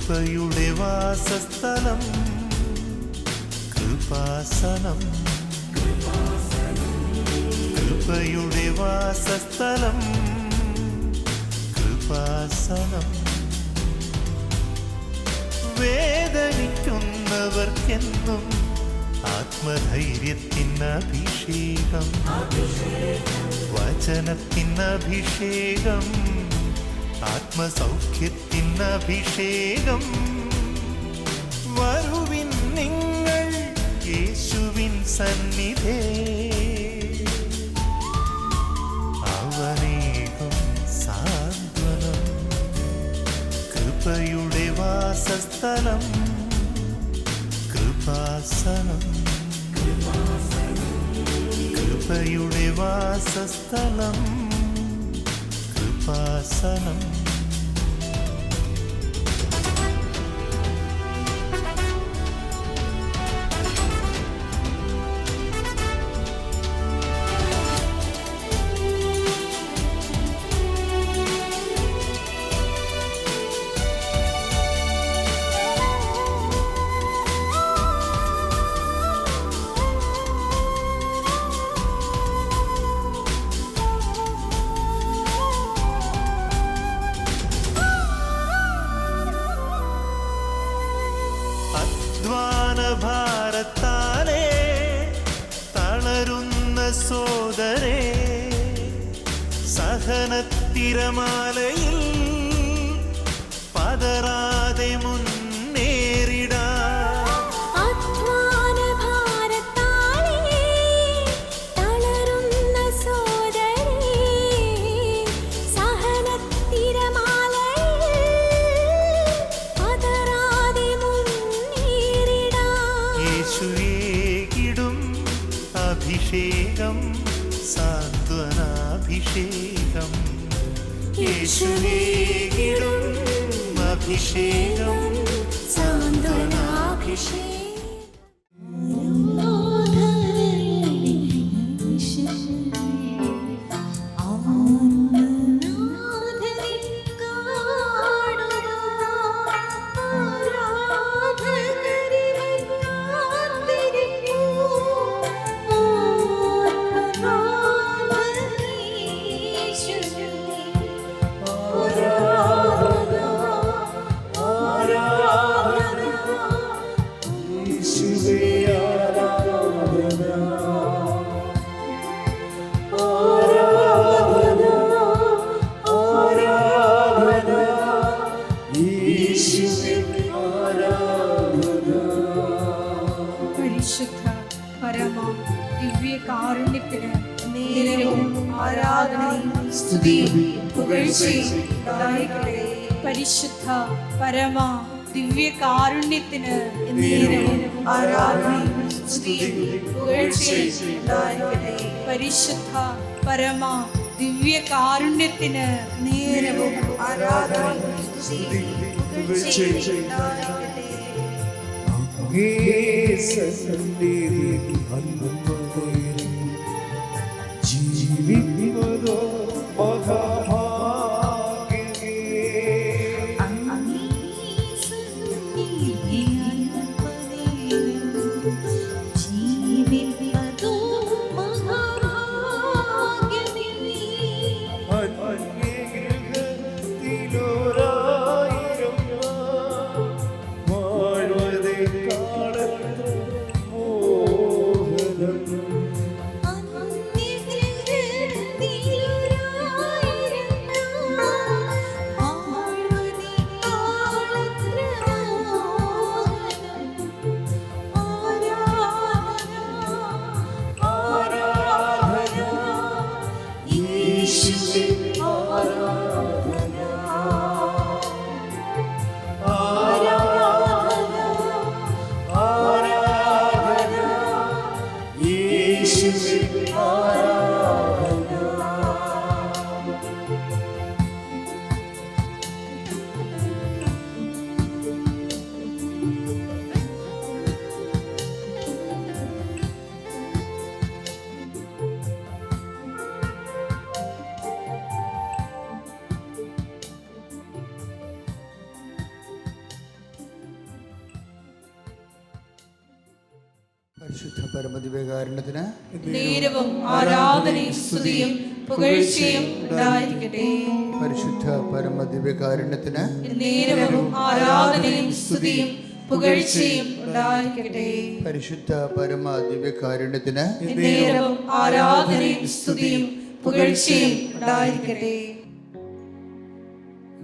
കൃപയുടെ വാസസ്ഥലം കൃപാസനം, കൃപയുടെ വാസസ്ഥലം കൃപാസനം. വേദനിക്കുന്നവർക്കെന്നും ആത്മധൈര്യത്തിനഭിഷേകം, വചനത്തിനഭിഷേകം, ആത്മസൗഖ്യത്തിനഭിഷേകം. വരുവിൻ നിങ്ങൾ യേശുവിൻ സന്നിധേ, അവനേകും സാന്ത്വനം. കൃപയുടെ വാസസ്ഥലം കൃപാസനം, കൃപയുടെ വാസസ്ഥലം കൃപാസനം. ഭാരത്താലേ തളരുന്ന സോദരേ, സഹനത്തിരമാലയിൽ പതറാതെ മുന്നേറിടാം. അഭിഷേകം സാന്ത്വനാഭിഷേകം, യേശുവേകിടും അഭിഷേകം സാന്ത്വനാഭിഷേകം. പരിശുദ്ധ പരമ ദിവ്യ കാരുണ്യത്തിന് നേരവും ആരാധനയും സ്തുതിയും പുകഴ്ചയും ഉണ്ടായിരിക്കട്ടെ. പരിശുദ്ധ പരമ ദിവ്യ കാരുണ്യത്തിന് നേരവും ആരാധനയും സ്തുതിയും പുകഴ്ചയും ഉണ്ടായിരിക്കട്ടെ. പരിശുദ്ധ പരമ ദിവ്യ കാരുണ്യത്തിന് നേരവും ആരാധനയും സ്തുതിയും പുകഴ്ചയും ഉണ്ടായിരിക്കട്ടെ. ജീവിതോ മഹാഭാഗ്യമേ, ും പരിശുദ്ധ പരമദിവ്യകാരുണ്യത്തിന് നേരവും ആരാധനയും സ്തുതിയും പുകഴ്ചയും ഉണ്ടായിരിക്കട്ടെ. പരിശുദ്ധ പരമദിവ്യകാരുണ്യത്തിന് നേരവും ആരാധനയും സ്തുതിയും പുകഴ്ചയും ഉണ്ടായിരിക്കട്ടെ. പരിശുദ്ധ പരമദിവ്യകാരുണ്യത്തിന് നേരവും ആരാധനയും സ്തുതിയും പുകഴ്ചയും ഉണ്ടായിരിക്കട്ടെ.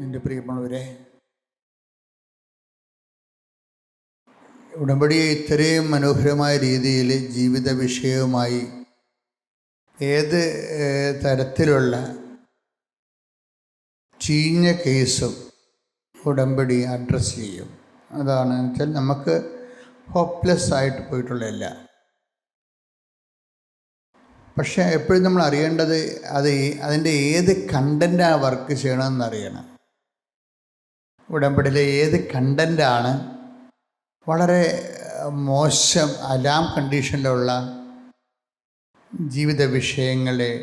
എൻ്റെ പ്രിയമുള്ളവരെ, ഉടമ്പടിയെ ഇത്രയും മനോഹരമായ രീതിയിൽ ജീവിത വിഷയവുമായി ഏത് തരത്തിലുള്ള ചീഞ്ഞ കേസും ഉടമ്പടി അഡ്രസ്സ് ചെയ്യും. അതാണ് വെച്ചാൽ നമുക്ക് ഹോപ്പ്ലെസ് ആയിട്ട് പോയിട്ടുള്ളതല്ല. പക്ഷേ എപ്പോഴും നമ്മൾ അറിയേണ്ടത് അതിൻ്റെ ഏത് കണ്ടൻ്റാണ് വർക്ക് ചെയ്യണമെന്ന് അറിയണം. ഉടമ്പടിയിലെ ഏത് കണ്ടൻ്റാണ് വളരെ മോശം അലാം കണ്ടീഷനിലുള്ള ജീവിത വിഷയങ്ങളെ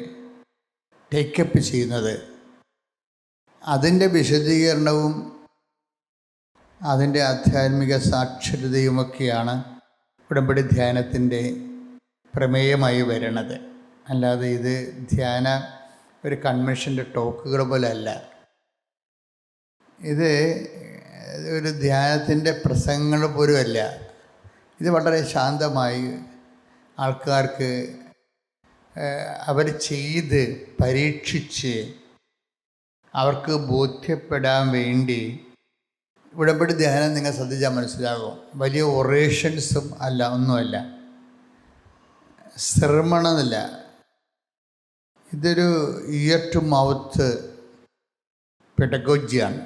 ടേക്കപ്പ് ചെയ്യുന്നത്, അതിൻ്റെ വിശദീകരണവും അതിൻ്റെ ആധ്യാത്മിക സാക്ഷരതയുമൊക്കെയാണ് ഉടമ്പടി ധ്യാനത്തിൻ്റെ പ്രമേയമായി വരുന്നത്. അല്ലാതെ ഇത് ധ്യാന ഒരു കൺവെൻഷൻ്റെ ടോക്കുകൾ പോലെ അല്ല. ഇത് ഒരു ധ്യാനത്തിൻ്റെ പ്രസംഗങ്ങൾ പോലും അല്ല. ഇത് വളരെ ശാന്തമായി ആൾക്കാർക്ക് അവർ ചെയ്ത് പരീക്ഷിച്ച് അവർക്ക് ബോധ്യപ്പെടാൻ വേണ്ടി ഉടമ്പടി ധ്യാനം നിങ്ങൾ ശ്രദ്ധിച്ചാൽ മനസ്സിലാകും. വലിയ ഒറേഷൻസും അല്ല, ഒന്നുമല്ല, ശ്രമണമെന്നില്ല. ഇതൊരു ഇയർ ടു മൗത്ത് പെഡഗോജിയാണ്.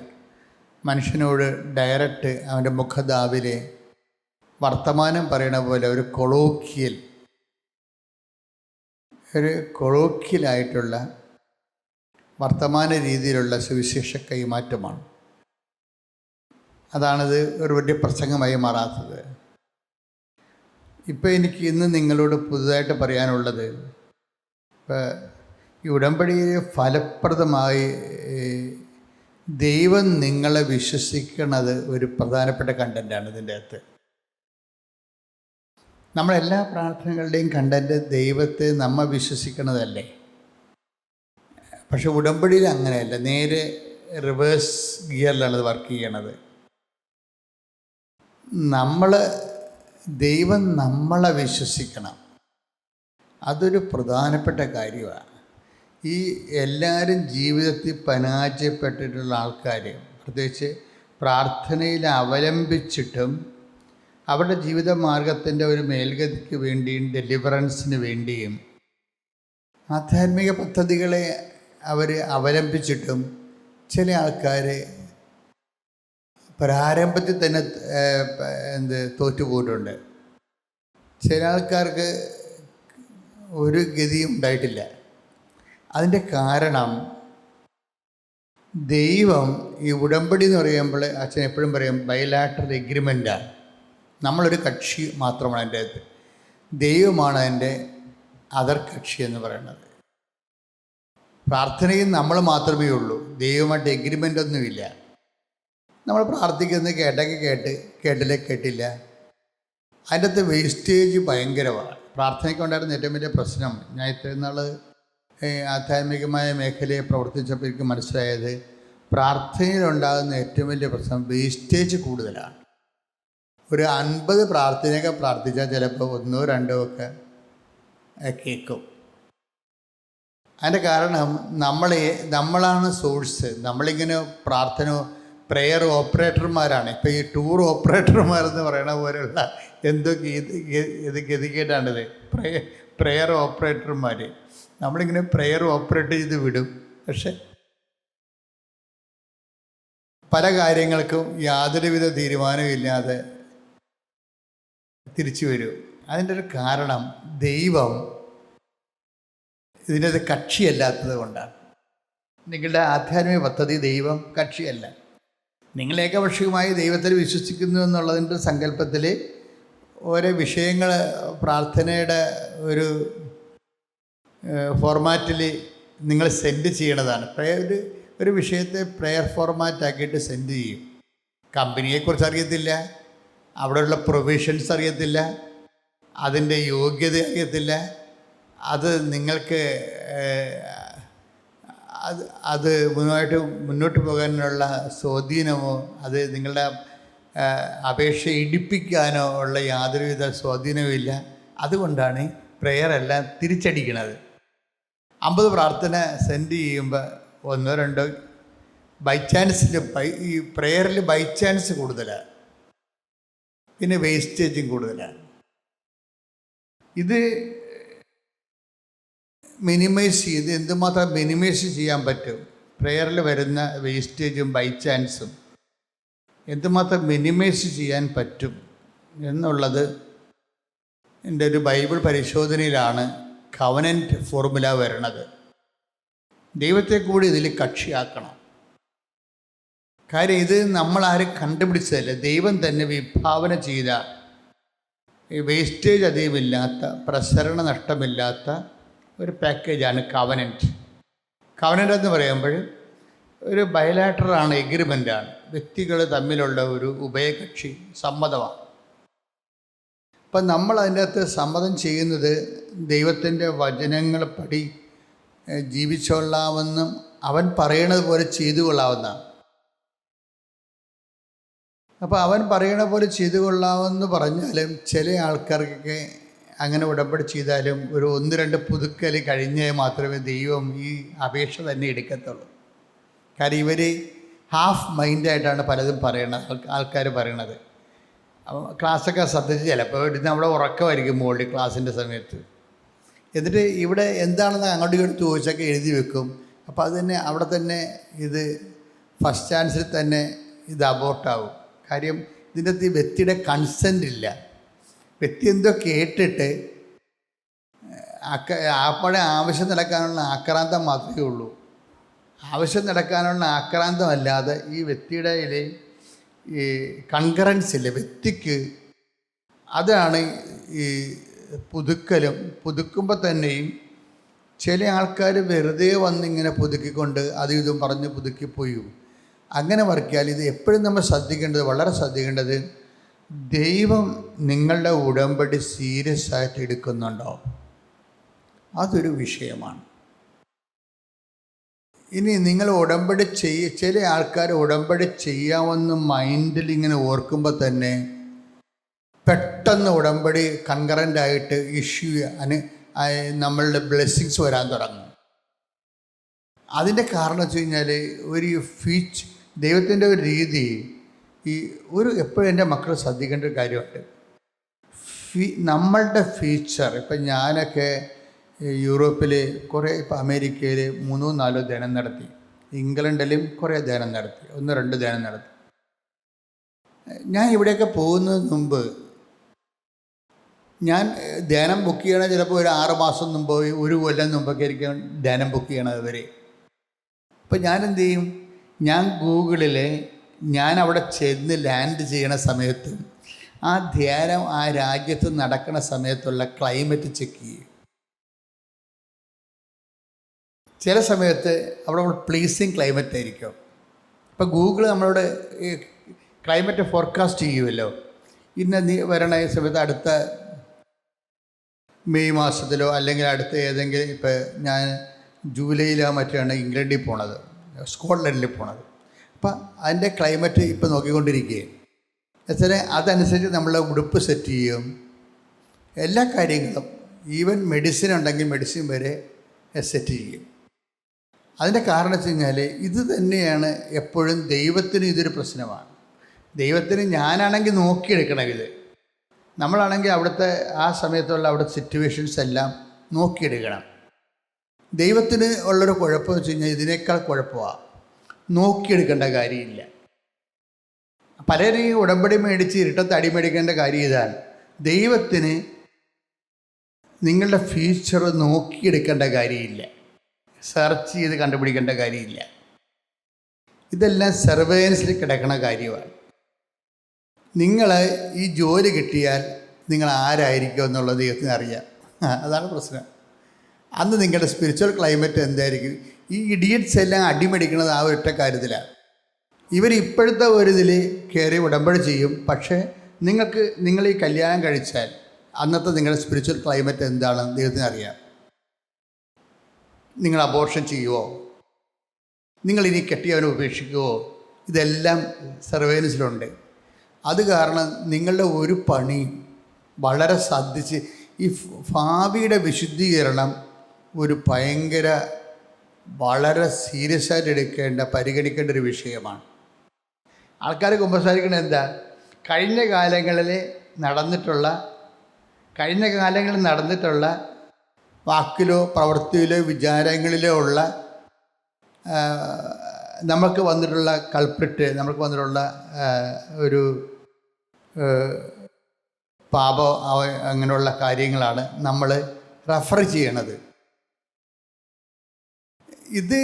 മനുഷ്യനോട് ഡയറക്റ്റ് അവൻ്റെ മുഖദാവിലെ വർത്തമാനം പറയണ പോലെ ഒരു കൊളോക്കിയലായിട്ടുള്ള വർത്തമാന രീതിയിലുള്ള സുവിശേഷ കൈമാറ്റമാണ്. അതാണിത് ഒരു വലിയ പ്രസംഗമായി മാറാത്തത്. ഇപ്പോൾ എനിക്ക് ഇന്ന് നിങ്ങളോട് പുതുതായിട്ട് പറയാനുള്ളത്, ഇപ്പോൾ ഈ ഉടമ്പടിയെ ഫലപ്രദമായി ദൈവം നിങ്ങളെ വിശ്വസിക്കുന്നത് ഒരു പ്രധാനപ്പെട്ട കണ്ടൻ്റാണ്. ഇതിൻ്റെ അകത്ത് നമ്മളെല്ലാ പ്രാർത്ഥനകളുടെയും കണ്ടൻറ്റ് ദൈവത്തെ നമ്മ വിശ്വസിക്കുന്നതല്ലേ. പക്ഷെ ഉടമ്പടിയിൽ അങ്ങനെയല്ല, നേരെ റിവേഴ്സ് ഗിയറിലാണ് ഇത് വർക്ക് ചെയ്യണത്. ദൈവം നമ്മളെ വിശ്വസിക്കണം. അതൊരു പ്രധാനപ്പെട്ട കാര്യമാണ്. ഈ എല്ലാവരും ജീവിതത്തിൽ പരാജയപ്പെട്ടിട്ടുള്ള ആൾക്കാർ, പ്രത്യേകിച്ച് പ്രാർത്ഥനയിൽ അവലംബിച്ചിട്ടും അവരുടെ ജീവിത മാർഗത്തിൻ്റെ ഒരു മേൽഗതിക്ക് വേണ്ടിയും ഡെലിവറൻസിന് വേണ്ടിയും ആധ്യാത്മിക പദ്ധതികളെ അവർ അവലംബിച്ചിട്ടും ചില ആൾക്കാർ പ്രാരംഭത്തിൽ തന്നെ തോറ്റുപോയിട്ടുണ്ട്. ചില ആൾക്കാർക്ക് ഒരു ഗതിയും ഉണ്ടായിട്ടില്ല. അതിൻ്റെ കാരണം ദൈവം ഈ ഉടമ്പടി എന്ന് പറയുമ്പോൾ അച്ഛൻ എപ്പോഴും പറയും ബൈലാറ്ററൽ എഗ്രിമെൻ്റാണ്. നമ്മളൊരു കക്ഷി മാത്രമാണ് അതിൻ്റെ അകത്ത്. ദൈവമാണ് അതിൻ്റെ അതർ കക്ഷി എന്ന് പറയുന്നത്. പ്രാർത്ഥനയിൽ നമ്മൾ മാത്രമേ ഉള്ളൂ, ദൈവമായിട്ട് എഗ്രിമെൻ്റ് ഒന്നുമില്ല. നമ്മൾ പ്രാർത്ഥിക്കുന്നത് കേട്ടൊക്കെ കേട്ടില്ലേ കേട്ടില്ല. അതിൻ്റെ അകത്ത് വേസ്റ്റേജ് ഭയങ്കരമാണ്. പ്രാർത്ഥനയ്ക്ക് ഉണ്ടായിരുന്ന ഏറ്റവും വലിയ പ്രശ്നം, ഞാൻ ഇത്രയും നാൾ ആധ്യാത്മികമായ മേഖലയെ പ്രവർത്തിച്ചപ്പോൾ എനിക്ക് മനസ്സിലായത്, പ്രാർത്ഥനയിലുണ്ടാകുന്ന ഏറ്റവും വലിയ പ്രശ്നം വേസ്റ്റേജ് കൂടുതലാണ്. ഒരു 50 പ്രാർത്ഥനയൊക്കെ പ്രാർത്ഥിച്ചാൽ ചിലപ്പോൾ 1 or 2 ഒക്കെ കേൾക്കും. അതിൻ്റെ കാരണം നമ്മളാണ് സോഴ്സ്. നമ്മളിങ്ങനെ പ്രെയർ ഓപ്പറേറ്റർമാരാണ്. ഇപ്പോൾ ഈ ടൂർ ഓപ്പറേറ്റർമാരെന്ന് പറയണ പോലെയുള്ള എന്തോ ഗതികേടാണിത്. പ്രെയർ ഓപ്പറേറ്റർമാർ നമ്മളിങ്ങനെ പ്രെയർ ഓപ്പറേറ്റ് ചെയ്ത് വിടും. പക്ഷെ പല കാര്യങ്ങൾക്കും യാതൊരുവിധ തീരുമാനവും ഇല്ലാതെ തിരിച്ചു വരും. അതിൻ്റെ ഒരു കാരണം ദൈവം ഇതിൻ്റെ കക്ഷിയല്ലാത്തത് കൊണ്ടാണ്. നിങ്ങളുടെ ആധ്യാത്മിക പദ്ധതി ദൈവം കക്ഷിയല്ല. നിങ്ങൾ ഏകപക്ഷീയമായി ദൈവത്തിൽ വിശ്വസിക്കുന്നു എന്നുള്ളതിൻ്റെ സങ്കല്പത്തിൽ ഓരോ വിഷയങ്ങൾ പ്രാർത്ഥനയുടെ ഒരു ഫോർമാറ്റിൽ നിങ്ങൾ സെൻഡ് ചെയ്യണതാണ്. ഒരു വിഷയത്തെ പ്രെയർ ഫോർമാറ്റാക്കിയിട്ട് സെൻഡ് ചെയ്യും. കമ്പനിയെക്കുറിച്ച് അറിയത്തില്ല, അവിടെയുള്ള പ്രൊവിഷൻസ് അറിയത്തില്ല, അതിൻ്റെ യോഗ്യത അറിയത്തില്ല, അത് നിങ്ങൾക്ക് അത് മുന്നോട്ട് പോകാനുള്ള സ്വാധീനമോ അത് നിങ്ങളുടെ അപേക്ഷ ഇടിപ്പിക്കാനോ ഉള്ള യാതൊരുവിധ സ്വാധീനവുമില്ല. അതുകൊണ്ടാണ് പ്രെയർ എല്ലാം തിരിച്ചടിക്കണത്. 50 പ്രാർത്ഥന സെൻഡ് ചെയ്യുമ്പോൾ 1-2 ബൈ ചാൻസിൽ ഈ പ്രെയറിൽ ബൈ ചാൻസ് കൂടുതലാണ്, പിന്നെ വേസ്റ്റേജും കൂടുതലാണ്. ഇത് മിനിമൈസ് ചെയ്ത് എന്തുമാത്രം മിനിമൈസ് ചെയ്യാൻ പറ്റും, പ്രെയറിൽ വരുന്ന വേസ്റ്റേജും ബൈ ചാൻസും എന്തുമാത്രം മിനിമൈസ് ചെയ്യാൻ പറ്റും എന്നുള്ളത് എൻ്റെ ഒരു ബൈബിൾ പരിശോധനയിലാണ് കവനൻ്റ് ഫോർമുല വരണത്. ദൈവത്തെ കൂടി ഇതിൽ കക്ഷിയാക്കണം. കാര്യം ഇത് നമ്മളാരും കണ്ടുപിടിച്ചതല്ല, ദൈവം തന്നെ വിഭാവന ചെയ്ത വേസ്റ്റേജ് അധികമില്ലാത്ത, പ്രസരണ നഷ്ടമില്ലാത്ത ഒരു പാക്കേജാണ് കവനൻ്റ്. കവനൻ്റ് എന്ന് പറയുമ്പോൾ ഒരു ബയലാറ്ററാണ്, എഗ്രിമെൻ്റാണ്, വ്യക്തികൾ തമ്മിലുള്ള ഒരു ഉഭയകക്ഷി സമ്മതമാണ്. അപ്പം നമ്മൾ അതിൻ്റെ അകത്ത് സമ്മതം ചെയ്യുന്നത് ദൈവത്തിൻ്റെ വചനങ്ങൾ പടി ജീവിച്ചോളാമെന്നും അവൻ പറയണത് പോലെ ചെയ്തു കൊള്ളാവുന്നതാണ്. അപ്പോൾ അവൻ പറയണ പോലെ ചെയ്തു കൊള്ളാമെന്ന് പറഞ്ഞാലും ചില ആൾക്കാർക്കൊക്കെ അങ്ങനെ ഉടമ്പടി ചെയ്താലും ഒരു 1-2 പുതുക്കൽ കഴിഞ്ഞേ മാത്രമേ ദൈവം ഈ അപേക്ഷ തന്നെ എടുക്കത്തുള്ളൂ. കാര്യം ഇവർ ഹാഫ് മൈൻഡായിട്ടാണ് പലതും ആൾക്കാർ പറയണത്. ക്ലാസ്സൊക്കെ ശ്രദ്ധിച്ച് ചിലപ്പോൾ ഇവിടുന്ന് അവിടെ ഉറക്കമായിരിക്കും മുകളിൽ ക്ലാസ്സിൻ്റെ സമയത്ത്. എന്നിട്ട് ഇവിടെ എന്താണെന്ന് അങ്ങോട്ടും ഇങ്ങോട്ട് ചോദിച്ചൊക്കെ എഴുതി വെക്കും. അപ്പോൾ അത് തന്നെ അവിടെ തന്നെ ഇത് ഫസ്റ്റ് ചാൻസിൽ തന്നെ ഇത് അബോർട്ടാവും. കാര്യം ഇതിൻ്റെ അകത്ത് ഈ വ്യക്തിയുടെ കൺസെൻ്റ് ഇല്ല. വ്യക്തി എന്തോ കേട്ടിട്ട് ആപ്പടെ ആവശ്യം നടക്കാനുള്ള ആക്രാന്തം മാത്രമേ ഉള്ളൂ. ആവശ്യം നടക്കാനുള്ള ആക്രാന്തമല്ലാതെ ഈ വ്യക്തിയുടെ ഈ കൺകറൻസ് ഇല്ല വ്യക്തിക്ക്. അതാണ് ഈ പുതുക്കുമ്പോൾ തന്നെയും ചില ആൾക്കാർ വെറുതെ വന്നിങ്ങനെ പുതുക്കിക്കൊണ്ട് അതും ഇതും പറഞ്ഞ് പുതുക്കിപ്പോയി. അങ്ങനെ വർക്കിയാൽ ഇത് എപ്പോഴും നമ്മൾ ശ്രദ്ധിക്കേണ്ടത്, വളരെ ശ്രദ്ധിക്കേണ്ടത്, ദൈവം നിങ്ങളുടെ ഉടമ്പടി സീരിയസ് ആയിട്ട് എടുക്കുന്നുണ്ടോ, അതൊരു വിഷയമാണ്. ഇനി നിങ്ങൾ ഉടമ്പടി ചില ആൾക്കാർ ഉടമ്പടി ചെയ്യാമെന്ന് മൈൻഡിൽ ഇങ്ങനെ ഓർക്കുമ്പോൾ തന്നെ പെട്ടെന്ന് ഉടമ്പടി കൺകറൻ്റായിട്ട് നമ്മളുടെ ബ്ലെസ്സിങ്സ് വരാൻ തുടങ്ങും. അതിൻ്റെ കാരണം വെച്ച് കഴിഞ്ഞാൽ ഒരു ദൈവത്തിൻ്റെ ഒരു രീതി എപ്പോഴും എൻ്റെ മക്കൾ ശ്രദ്ധിക്കേണ്ട ഒരു കാര്യമുണ്ട്. നമ്മളുടെ ഫ്യൂച്ചർ, ഇപ്പം ഞാനൊക്കെ യൂറോപ്പിൽ കുറേ, ഇപ്പോൾ അമേരിക്കയിൽ 3-4 ധ്യാനം നടത്തി, ഇംഗ്ലണ്ടിലും കുറേ ധ്യാനം നടത്തി, 1-2 ധ്യാനം നടത്തി. ഞാൻ ഇവിടെയൊക്കെ പോകുന്നതിന് മുമ്പ് ഞാൻ ധ്യാനം ബുക്ക് ചെയ്യണത് ചിലപ്പോൾ ഒരു 6 മാസം മുമ്പോ 1 കൊല്ലം മുമ്പൊക്കെ ആയിരിക്കും ധ്യാനം ബുക്ക് ചെയ്യണത് വരെ. അപ്പം ഞാൻ എന്ത് ചെയ്യും, ഞാൻ ഗൂഗിളിൽ ഞാൻ അവിടെ ചെന്ന് ലാൻഡ് ചെയ്യണ സമയത്ത് ആ ധ്യാനം ആ രാജ്യത്ത് നടക്കുന്ന സമയത്തുള്ള ക്ലൈമറ്റ് ചെക്ക് ചെയ്യും. ചില സമയത്ത് അവിടെ പ്ലീസിങ് ക്ലൈമറ്റ് ആയിരിക്കും. ഇപ്പോൾ ഗൂഗിൾ നമ്മളോട് ഈ ക്ലൈമറ്റ് ഫോർകാസ്റ്റ് ചെയ്യുമല്ലോ, വരണ സമയത്ത് അടുത്ത മെയ് മാസത്തിലോ അല്ലെങ്കിൽ അടുത്ത ഏതെങ്കിലും, ഇപ്പോൾ ഞാൻ ജൂലൈയിലോ മറ്റാണ് ഇംഗ്ലണ്ടിൽ പോണത്, സ്കോട്ട്ലൻഡിൽ പോണത്. അപ്പം അതിൻ്റെ ക്ലൈമറ്റ് ഇപ്പോൾ നോക്കിക്കൊണ്ടിരിക്കുകയും എന്നുവെച്ചാൽ അതനുസരിച്ച് നമ്മൾ ഉടുപ്പ് സെറ്റ് ചെയ്യും, എല്ലാ കാര്യങ്ങളും. ഈവൻ മെഡിസിൻ ഉണ്ടെങ്കിൽ മെഡിസിൻ വരെ സെറ്റ് ചെയ്യും. അതിൻ്റെ കാരണം വെച്ച് കഴിഞ്ഞാൽ ഇത് തന്നെയാണ് എപ്പോഴും ദൈവത്തിന് ഇതൊരു പ്രശ്നമാണ്. ദൈവത്തിന് ഞാനാണെങ്കിൽ നോക്കിയെടുക്കണം ഇത്, നമ്മളാണെങ്കിൽ അവിടുത്തെ ആ സമയത്തുള്ള അവിടുത്തെ സിറ്റുവേഷൻസ് എല്ലാം നോക്കിയെടുക്കണം. ദൈവത്തിന് ഉള്ളൊരു കുഴപ്പമെന്ന് വെച്ച് കഴിഞ്ഞാൽ ഇതിനേക്കാൾ കുഴപ്പമാണ്, നോക്കിയെടുക്കേണ്ട കാര്യമില്ല. പലരും ഈ ഉടമ്പടി മേടിച്ച് ഇരുട്ടത്ത് അടി മേടിക്കേണ്ട കാര്യം ഇതാണ്. ദൈവത്തിന് നിങ്ങളുടെ ഫ്യൂച്ചർ നോക്കിയെടുക്കേണ്ട കാര്യമില്ല, സെർച്ച് ചെയ്ത് കണ്ടുപിടിക്കേണ്ട കാര്യമില്ല. ഇതെല്ലാം സർവൈലൻസിൽ കിടക്കുന്ന കാര്യമാണ്. നിങ്ങൾ ഈ ജോലി കിട്ടിയാൽ നിങ്ങൾ ആരായിരിക്കും എന്നുള്ളത് ദൈവത്തിന് അറിയാം. അതാണ് പ്രശ്നം. അന്ന് നിങ്ങളുടെ സ്പിരിച്വൽ ക്ലൈമറ്റ് എന്തായിരിക്കും? ഈ ഇഡിയറ്റ്സ് എല്ലാം അടിമേടിക്കുന്നത് ആ ഒറ്റ കാര്യത്തിലാണ്. ഇവർ ഇപ്പോഴത്തെ ഒരു ഇതിൽ കയറി ഉടമ്പടി ചെയ്യും. പക്ഷേ നിങ്ങൾ ഈ കല്യാണം കഴിച്ചാൽ അന്നത്തെ നിങ്ങളുടെ സ്പിരിച്വൽ ക്ലൈമറ്റ് എന്താണ് ദൈവത്തിന് അറിയാം. നിങ്ങൾ അബോർഷൻ ചെയ്യുമോ, നിങ്ങളിനി കെട്ടിയവനെ ഉപേക്ഷിക്കുമോ, ഇതെല്ലാം സർവൈലൻസിലുണ്ട്. അത് കാരണം നിങ്ങളുടെ ഒരു പണി വളരെ ശ്രദ്ധിച്ച് ഈ ഭാവിയുടെ വിശുദ്ധീകരണം ഒരു ഭയങ്കര വളരെ സീരിയസ് ആയിട്ട് പരിഗണിക്കേണ്ട ഒരു വിഷയമാണ്. ആൾക്കാർ കുമ്പസാരിക്കുന്നത് എന്താ, കഴിഞ്ഞ കാലങ്ങളിൽ നടന്നിട്ടുള്ള വാക്കിലോ പ്രവൃത്തിയിലോ വിചാരങ്ങളിലോ ഉള്ള നമുക്ക് വന്നിട്ടുള്ള കൾപ്രിറ്റ്, നമുക്ക് വന്നിട്ടുള്ള ഒരു പാപം അങ്ങനെയുള്ള കാര്യങ്ങളാണ് നമ്മൾ റെഫർ ചെയ്യണത്. ഇത്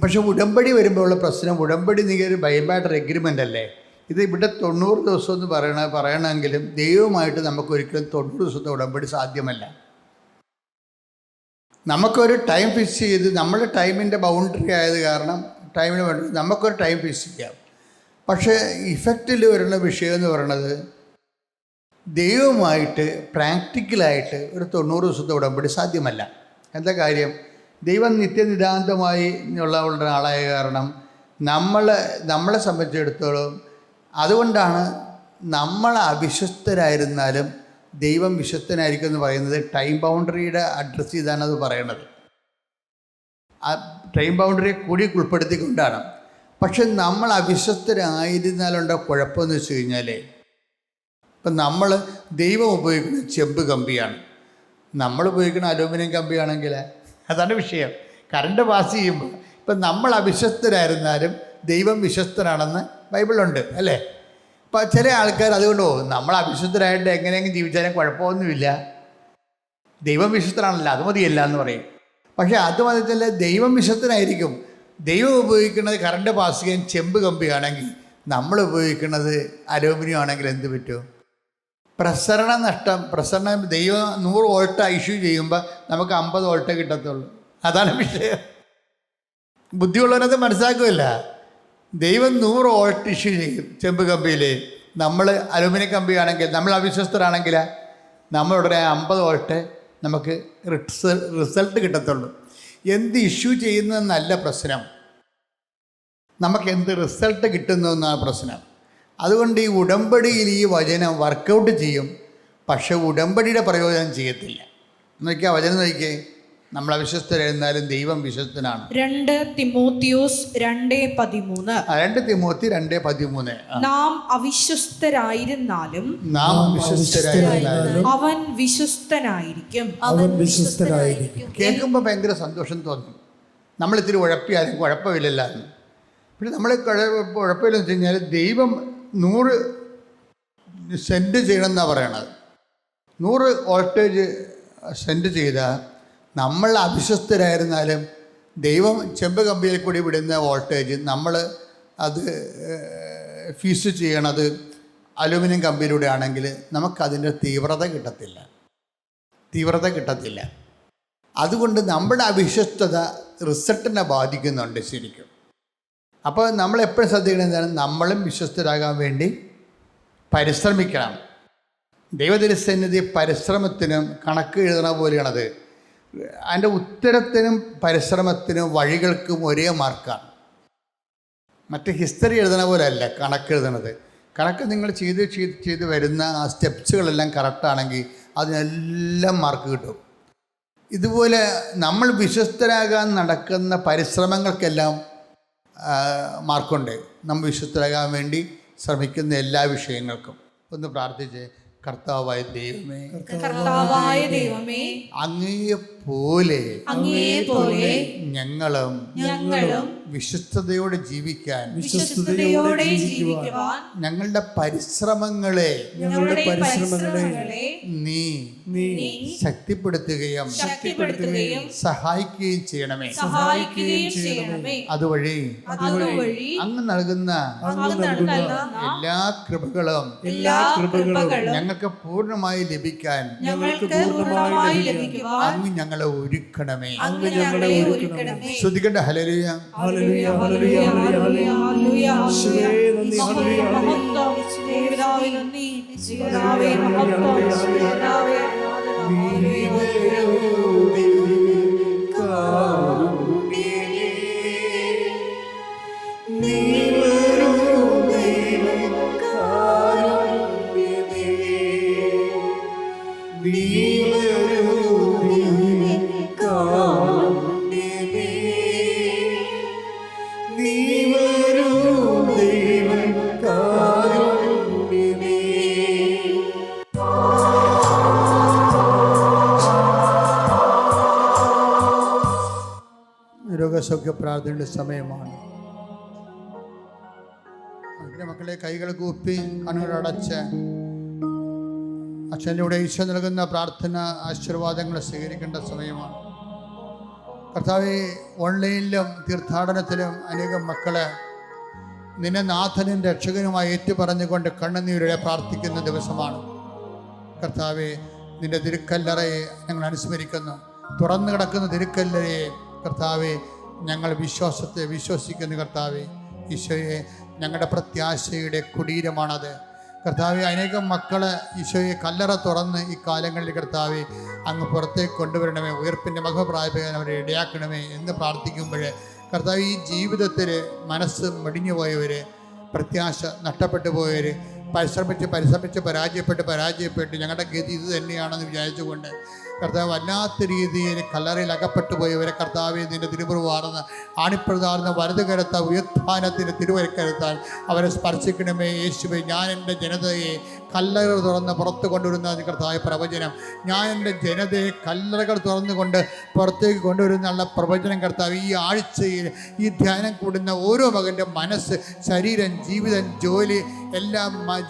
പക്ഷെ ഉടമ്പടി വരുമ്പോഴുള്ള പ്രശ്നം, ഉടമ്പടി നിങ്ങൊരു ബൈബായിട്ടൊരു എഗ്രിമെൻ്റ് അല്ലേ. ഇത് ഇവിടെ 90 ദിവസം എന്ന് പറയണമെങ്കിലും ദൈവമായിട്ട് നമുക്കൊരിക്കലും 90 ദിവസത്തെ ഉടമ്പടി സാധ്യമല്ല. നമുക്കൊരു ടൈം ഫിക്സ് ചെയ്ത്, നമ്മുടെ ടൈമിൻ്റെ ബൗണ്ടറി ആയത് കാരണം ടൈമിന് വേണ്ടി നമുക്കൊരു ടൈം ഫിക്സ് ചെയ്യാം. പക്ഷേ ഇഫക്റ്റിൽ വരുന്ന വിഷയം എന്ന് പറയുന്നത് ദൈവമായിട്ട് പ്രാക്ടിക്കലായിട്ട് ഒരു 90 ദിവസത്തെ ഉടമ്പടി സാധ്യമല്ല. എന്താ കാര്യം, ദൈവം നിത്യനിതാന്തമായി ഉള്ള ആളായ കാരണം നമ്മളെ സംബന്ധിച്ചിടത്തോളം അതുകൊണ്ടാണ് നമ്മൾ അവിശ്വസ്തരായിരുന്നാലും ദൈവം വിശ്വസ്തനായിരിക്കും എന്ന് പറയുന്നത്. ടൈം ബൗണ്ടറിയുടെ അഡ്രസ്സ് ചെയ്താണ് അത് പറയണത്. ആ ടൈം ബൗണ്ടറിയെ കൂടി ഉൾപ്പെടുത്തിക്കൊണ്ടാണ്. പക്ഷെ നമ്മൾ അവിശ്വസ്തരായിരുന്നാലുണ്ടോ കുഴപ്പമെന്ന് വെച്ച് കഴിഞ്ഞാൽ, ഇപ്പം നമ്മൾ ദൈവം ഉപയോഗിക്കുന്ന ചെമ്പ് കമ്പിയാണ്, നമ്മൾ ഉപയോഗിക്കുന്ന അലൂമിനിയം കമ്പിയാണെങ്കിൽ അതാണ് വിഷയം. കറണ്ട് പാസ് ചെയ്യുമ്പോൾ ഇപ്പം നമ്മൾ അവിശ്വസ്തരായിരുന്നാലും ദൈവം വിശ്വസ്തനാണെന്ന് ബൈബിളുണ്ട് അല്ലേ. അപ്പം ചില ആൾക്കാർ അതുകൊണ്ട് നമ്മൾ അവിശ്വസ്തരായിട്ട് എങ്ങനെയെങ്കിലും ജീവിച്ചാലും കുഴപ്പമൊന്നുമില്ല, ദൈവം വിശ്വസ്തനാണല്ലോ, അത് മതിയല്ല എന്ന് പറയും. പക്ഷേ അത് മതിയല്ല, ദൈവം വിശ്വസ്തനായിരിക്കും. ദൈവം ഉപയോഗിക്കുന്നത് കറണ്ട് പാസ് ചെയ്യാൻ ചെമ്പ് കമ്പിയാണെങ്കിൽ നമ്മൾ ഉപയോഗിക്കുന്നത് അലൂമിനിയം ആണെങ്കിൽ എന്ത് പറ്റും? പ്രസരണം ദൈവം 100 വോൾട്ട് ഇഷ്യൂ ചെയ്യുമ്പോൾ നമുക്ക് 50 വോൾട്ടേ കിട്ടത്തുള്ളൂ. അതാണ് വിഷയം. ബുദ്ധിയുള്ളവരത് മനസ്സിലാക്കുമല്ല. ദൈവം 100 വോൾട്ട് ഇഷ്യൂ ചെയ്യും ചെമ്പ് കമ്പിയിൽ, നമ്മൾ അലൂമിനിയം കമ്പിയാണെങ്കിൽ, നമ്മൾ അവിശ്വസ്തരാണെങ്കിൽ നമ്മളുടനെ 50 വോൾട്ട് നമുക്ക് റിസൾട്ട് കിട്ടത്തുള്ളൂ. എന്ത് ഇഷ്യൂ ചെയ്യുന്നതെന്നല്ല പ്രശ്നം, നമുക്ക് എന്ത് റിസൾട്ട് കിട്ടുന്നു എന്നാണ് പ്രശ്നം. അതുകൊണ്ട് ഈ ഉടമ്പടിയിൽ ഈ വചനം വർക്കൗട്ട് ചെയ്യും, പക്ഷെ ഉടമ്പടിയുടെ പ്രയോജനം ചെയ്യത്തില്ല. നോക്കിയാൽ വചനം നോക്കിയേ, നമ്മൾ അവിശ്വസ്തരായിരുന്നാലും ദൈവം വിശ്വസ്തനാണ്. 2 തിമോത്തിയോസ് 2:13. 2 തിമോത്തി 2:13. നാം അവിശ്വസ്തരായിരുന്നാലും അവൻ വിശ്വസ്തനായിരിക്കും. കേൾക്കുമ്പോൾ ഭയങ്കര സന്തോഷം തോന്നും. നമ്മളിത്തിരി ഉഴപ്പിയാലും കുഴപ്പമില്ലല്ലോ. പിന്നെ നമ്മൾ കുഴപ്പമില്ലെന്ന് വെച്ച് കഴിഞ്ഞാൽ ദൈവം 100 സെൻറ്റ് ചെയ്യണമെന്നാണ് പറയണത്. 100 വോൾട്ടേജ് സെൻറ്റ് ചെയ്താൽ നമ്മൾ അവിശ്വസ്തരായിരുന്നാലും ദൈവം ചെമ്പ് കമ്പിയിൽ കൂടി വിടുന്ന വോൾട്ടേജ് നമ്മൾ അത് ഫീസ് ചെയ്യണത് അലൂമിനിയം കമ്പിയിലൂടെ ആണെങ്കിൽ നമുക്കതിൻ്റെ തീവ്രത കിട്ടത്തില്ല. അതുകൊണ്ട് നമ്മുടെ അവിശ്വസ്തത റിസൾട്ടിനെ ബാധിക്കുന്നുണ്ട് ശരിക്കും. അപ്പോൾ നമ്മളെപ്പോഴും ശ്രദ്ധിക്കണം എന്താണ്, നമ്മളും വിശ്വസ്തരാകാൻ വേണ്ടി പരിശ്രമിക്കണം. ദൈവതിരുസന്നിധി പരിശ്രമത്തിനും കണക്ക് എഴുതണ പോലെയാണത്. അതിൻ്റെ ഉത്തരത്തിനും പരിശ്രമത്തിനും വഴികൾക്കും ഒരേ മാർക്കാണ്. മറ്റ് ഹിസ്റ്ററി എഴുതണ പോലെ അല്ല കണക്ക് എഴുതണത്. കണക്ക് നിങ്ങൾ ചെയ്ത് വരുന്ന ആ സ്റ്റെപ്സുകളെല്ലാം കറക്റ്റാണെങ്കിൽ അതിനെല്ലാം മാർക്ക് കിട്ടും. ഇതുപോലെ നമ്മൾ വിശ്വസ്തരാകാൻ നടക്കുന്ന പരിശ്രമങ്ങൾക്കെല്ലാം മാർക്കുണ്ട്. നമ്മൾ വിശ്വസ്തരാകാൻ വേണ്ടി ശ്രമിക്കുന്ന എല്ലാ വിഷയങ്ങൾക്കും. ഒന്ന് പ്രാർത്ഥിച്ച്, കർത്താവായ ദൈവമേ, അങ്ങയെപ്പോലെ ഞങ്ങളും വിശ്വസ്തയോടെ ജീവിക്കാൻ ഞങ്ങളുടെ പരിശ്രമങ്ങളെ നീ ശക്തിപ്പെടുത്തുകയും സഹായിക്കുകയും ചെയ്യണമേ. അതുവഴി അങ്ങ് നൽകുന്ന എല്ലാ കൃപകളും ഞങ്ങൾക്ക് പൂർണ്ണമായി ലഭിക്കാൻ അങ്ങ് ഞങ്ങളെ ഒരുക്കണമേ. അങ്ങ് ഞങ്ങളെ ഒരുക്കണമേ. ശ്രദ്ധിക്കട്ടെ. ഹല്ലേലൂയ, ഹല്ലേലൂയ, ഹല്ലേലൂയ, ഹല്ലേലൂയ, ഹല്ലേലൂയ. യേശുവേ നന്ദി, ഹല്ലേലൂയ, ഹല്ലേലൂയ. പിതാവേ നന്ദി, പിതാവേ മഹത്വം, പിതാവേ രോഗസൗഖ്യ പ്രാർത്ഥനയുടെ സമയമാണ്. എൻ്റെ മക്കളെ കൈകൾ കൂപ്പി കണ്ണുകളടച്ച് അച്ഛനിലൂടെ ഈശോ നൽകുന്ന പ്രാർത്ഥന ആശീർവാദങ്ങൾ സ്വീകരിക്കേണ്ട സമയമാണ്. കർത്താവേ, ഓൺലൈനിലും തീർത്ഥാടനത്തിലും അനേകം മക്കള് നിന്നെ നാഥനും രക്ഷകനുമായി ഏറ്റുപറഞ്ഞുകൊണ്ട് കണ്ണുനീരോടെ പ്രാർത്ഥിക്കുന്ന ദിവസമാണ്. കർത്താവേ, നിന്റെ തിരുക്കല്ലറയെ ഞങ്ങൾ അനുസ്മരിക്കുന്നു. തുറന്നു കിടക്കുന്ന തിരുക്കല്ലറയെ കർത്താവെ ഞങ്ങൾ വിശ്വസിക്കുന്നു. കർത്താവെ, ഈശോയെ ഞങ്ങളുടെ പ്രത്യാശയുടെ കുടീരമാണത്. കർത്താവെ, അനേകം മക്കള് ഈശോയെ കല്ലറ തുറന്ന് ഈ കാലങ്ങളിൽ കർത്താവെ അങ്ങ് പുറത്തേക്ക് കൊണ്ടുവരണമേ, ഉയർപ്പിൻ്റെ മഹപ്രാപിക്കാൻ അവരെ ഇടയാക്കണമേ എന്ന് പ്രാർത്ഥിക്കുമ്പോൾ കർത്താവ്, ഈ ജീവിതത്തിൽ മനസ്സ് മടിഞ്ഞു പോയവർ, പ്രത്യാശ നഷ്ടപ്പെട്ടു പോയവർ, പരിശ്രമിച്ച് പരാജയപ്പെട്ട് ഞങ്ങളുടെ ഗതി ഇത് തന്നെയാണെന്ന് വിചാരിച്ചുകൊണ്ട് കർത്താവ് വല്ലാത്ത രീതിയിൽ കല്ലറയിൽ അകപ്പെട്ടു പോയവരെ കർത്താവെ നിന്റെ തിരുമുറിവാർന്ന് ആണിപ്രതാർന്ന വലതു കരുത്ത ഉയർത്ഥാനത്തിൻ്റെ തിരുവരക്കരുത്താൽ അവരെ സ്പർശിക്കണമേ യേശുവേ. ഞാൻ എൻ്റെ ജനതയെ കല്ലറകൾ തുറന്ന് പുറത്ത് കൊണ്ടുവരുന്ന കർത്താവ് പ്രവചനം, ഞാൻ എൻ്റെ ജനതയെ കല്ലറകൾ തുറന്നുകൊണ്ട് പുറത്തേക്ക് കൊണ്ടുവരുന്നുള്ള പ്രവചനം കർത്താവ് ഈ ആഴ്ചയിൽ ഈ ധ്യാനം കൂടുന്ന ഓരോ മകൻ്റെ മനസ്സ്, ശരീരം, ജീവിതം, ജോലി, എല്ലാ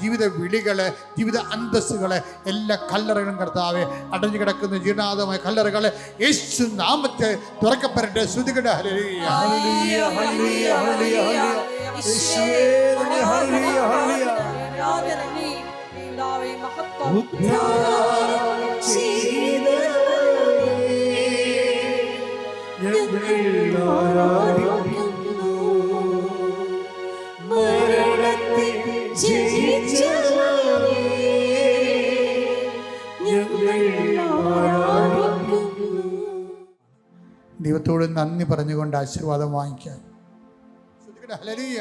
ജീവിത വിളികൾ, ജീവിത അന്തസ്സുകൾ, എല്ലാ കല്ലറകളും കർത്താവെ അടഞ്ഞു കിടക്കുന്ന ജീർണാതമായ കല്ലറകളെ യേശു നാമത്തെ തുറക്കപ്പെടട്ടെ. ശ്രുതികട ഹല്ലേലൂയ, ഹല്ലേലൂയ, ഹല്ലേലൂയ, ഹല്ലേലൂയ. യേശുവേ നന്ദി, ഹല്ലേലൂയ, ഹല്ലേലൂയ. ഉദ്ധാരം ചെയ്തവനേ, ഞങ്ങൾ ആരാധിക്കുന്നു. മരണത്തെ ജയിച്ചവനേ, ഞങ്ങൾ ആരാധിക്കുന്നു. ദൈവത്തോട് നന്ദി പറഞ്ഞുകൊണ്ട് ആശീർവാദം വാങ്ങിക്കാം. ഹല്ലേലൂയ,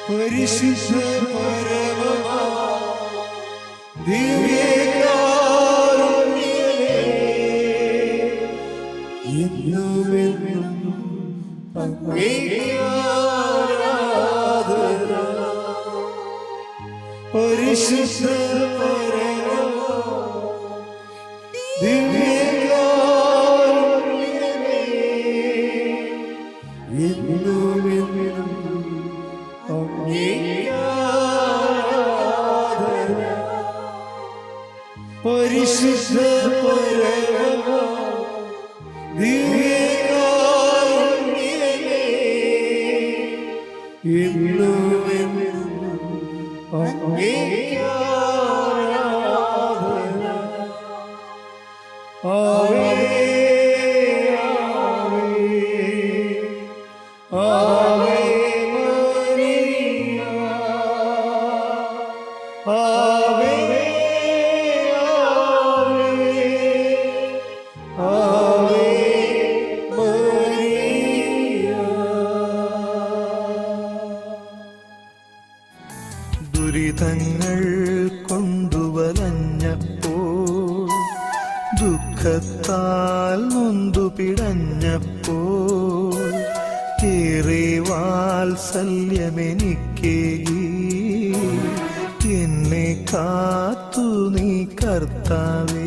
പരിശുദ്ധ പരമമാ ദിവ്യകാരുണ്യമേ, എന്നുമെന്നും അങ്ങേക്ക് ആരാധന. പരിശുദ്ധ പരമമാ ദിവ്യകാരുണ്യമേ, എന്നുമെന്നും പരിശുദ്ധ പരമമാ ദിവ്യകാരുണ്യമേ, എന്നുമെന്നും അങ്ങേക്ക് ആരാധന. ആവേ ആവേ മരിയ, ആവേ ആവേ മരിയ. ദുരിതങ്ങൾ കൊണ്ടുവലഞ്ഞപ്പോൾ ദുഃഖത്താൽ നൊന്തു പിടഞ്ഞപ്പോൾ ഏറെ വാത്സല്യമെനിക്കേകി എന്നെ കാത്തു നീ കർത്താവേ.